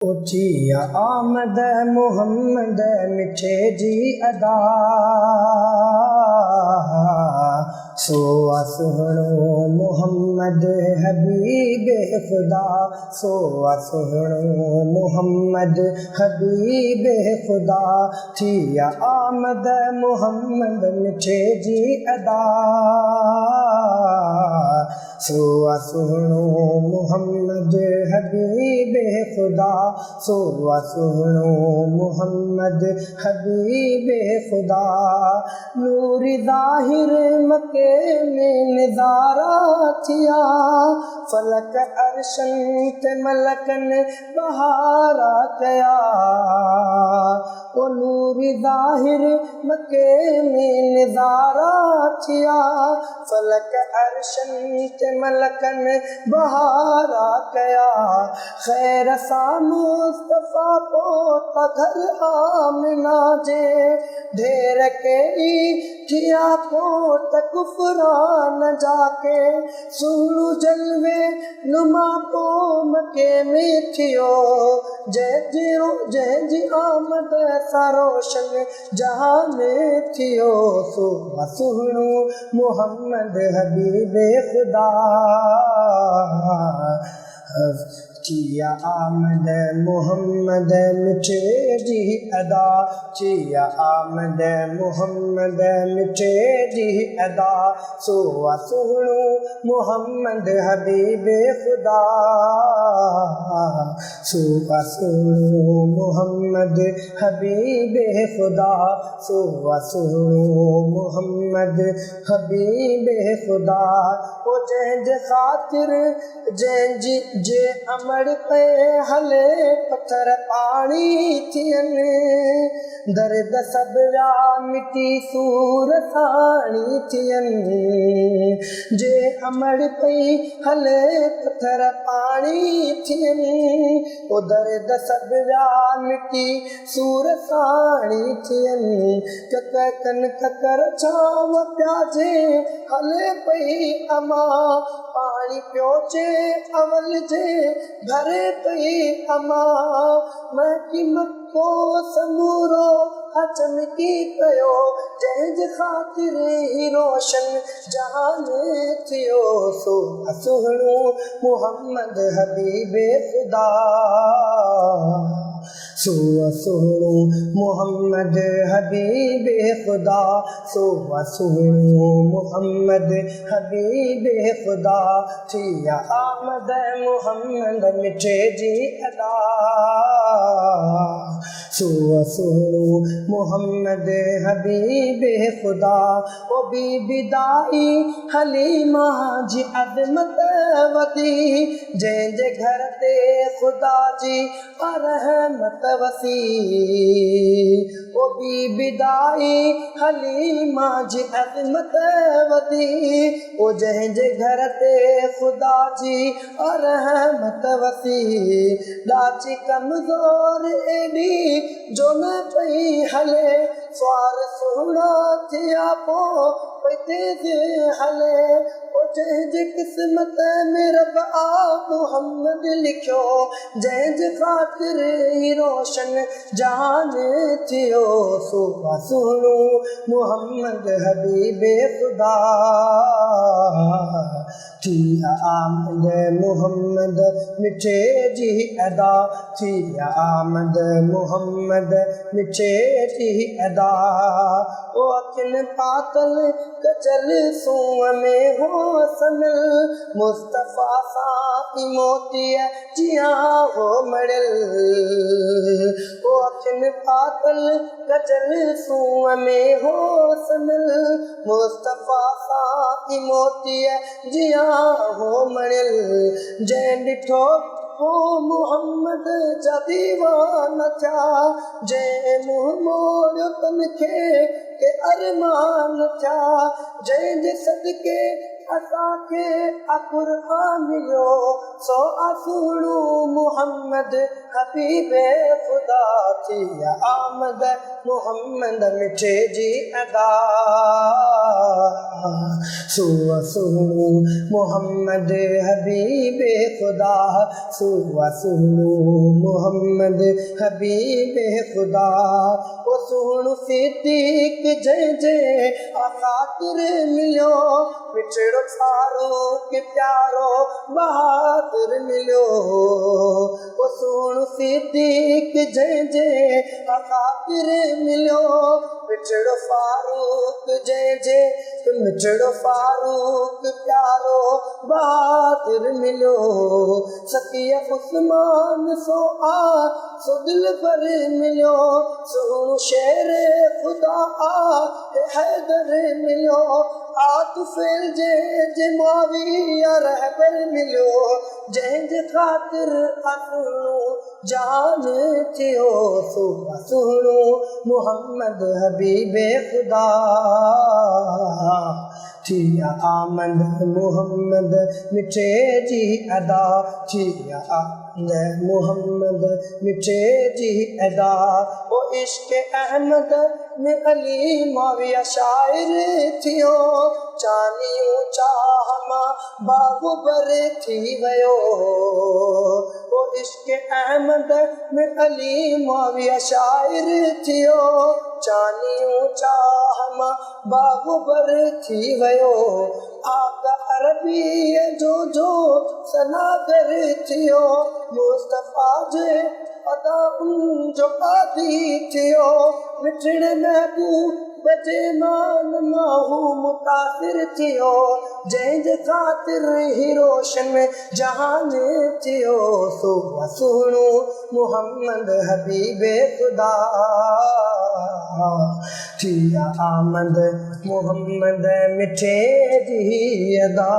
उची आमद मुहम्मद मिठे जी अदा सोआ सुहणो मुहम्मद हबीब खुदा सोआ सुहणो मुहम्मद हबीब खुदा थिया आमद मुहम्मद मिठे जी अदा सोआ सुहणो मुहम्मद हबीब खुदा सोआ सुहणो मुहम्मद हबीब खुदा नूर ज़ाहिर मके में नज़ारा थिया फलक अर्शन ते मलकन बहारा कया ओ नूर ज़ाहिर मके में नज़ारा थिया फलक अर्शन ते मलकन बहारा कया खैर सा मुस्तफा पोता घर आमना जे ढेर के थिया पोत कुफरान जाके सुनु जलवे नुमा पोम के में थियो जय जी आमद सरोशन जहां में थियो सुहा सुहणो मुहम्मद हबीब खुदा चिया आमद मुहम्मद मिठे जी अदा चिया आमद मुहम्मद मिठे जी अदा सोआ सुहणो मुहम्मद हबीब खुदा सोआ सुहणो मुहम्मद हबीब खुदा सोआ सुहणो मुहम्मद हबीब खुदा ओ जंहिंजे ख़ातिर जंहिंजी जे अमड़ पे हले पत्थर पानी थियनि दर्द सबरा मिटी सूर साणी थियनि जे अमड़ पे हले पत्थर पानी थियनि ओ दर्द सबरा मिटी सूर साणी थियनि कन ककर छाव प्याजे हले पई अमा पानी प्योचे अवल जे घरे पई अमा महकी मक्को समूरो चमकी कयो जंहिंजे ख़ातिर ही रोशन जहान थियो सोआ सुहणो मुहम्मद हबीब खुदा सोआ सुहणो मुहम्मद हबीब खुदा सोआ सुहणो मुहम्मद हबीब खुदा थिया आमद मुहम्मद मिठे जी अदा सोआ सुहणो मुहम्मद हबीब खुदा ओ बीबी दाई हलीमा जी अदमत वती जंहिंजे घर ते ख़ुदा जी रहमत वसी ओ बीबी दाई हलीमा जी अदमत वती ओ जंहिंजे घर ते ख़ुदा जी रहमत वसी ॾाची कमज़ोर एॾी जो न पई हले स्वार सुहिणा थिया पोइ पई तेज़ हले ओ जंहिंजे क़िस्मत में रब मुहम्मद लिखियो जंहिंजे ख़ातिर ही रोशन जहान थियो सोआ सुहणो मुहम्मद हबीब खुदा थिया आमद मुहम्मद मिठे जी अदा थिया आमद मुहम्मद मिठे जी अदा ओ अखिन पातल कचल सूंह में हो सनल मुस्तफ़ा सां मोतीअ जियां हो मड़ियल ओ अखिन पातल कचल सूंह में हो सनल मुस्तफ़ा सां मोतीअ जियां हो मड़ियल जंहिं ॾिठो हो मुहम्मद जा दीवाना थिया जंहिं मुंहुं मोड़ियो तन खे के अरमान थिया जंहिंजे सदके असांखे क़ुरान मिलियो सो असुणु मुहम्मद हबीब ख़ुदा थी आमद मुहम्मद मिठे जी अदा सो असुणु मुहम्मद हबीब ख़ुदा सो असुणु मुहम्मद हबीब ख़ुदा ओ सुणु सिद्दीक़ जंहिंजे ख़ातिर मिलियो मिठड़ो फारूक प्यारो बहादुर मिलियो ओ सुणु सिद्दीक़ जंहिंजे ख़ातिर मिलियो मिठड़ो फारूक जंहिंजे मिठड़ो फारूक प्यारो बहादुर मिलियो सतिया उस्मान सो सो दिल पर मिलियो सुणु शेर ख़ुदा हैदर मिलियो आतुफिल जे मुआविया रहबर मिलियो जंहिंजे ख़ातिर असुणु जान थियो सो असुणु मुहम्मद हबीब ख़ुदा थी आमद मुहम्मद मिठे जी अदा थी मुहम्मद मिठे जी अदा ओ इश्क अहमद में अली माविया शायर थियो चानियूं चाह मां बाग़ुबर थी वियो ओ इश्क अहमद में अली माविया शायर थियो चानियूं चाह मां बाग़ुबर थी वियो आका अरबीअ जो सनागर थियो मुस्तफ़ा जे अदाउनि जो आदी थियो मिठड़े महबूब जे मान माहू मुतासिर थियो जंहिंजे ख़ातिर ही रोशन जहान थियो सो सुणु मुहम्मद हबीब ख़ुदा थी आमद मुहम्मद मिठे जी अदा।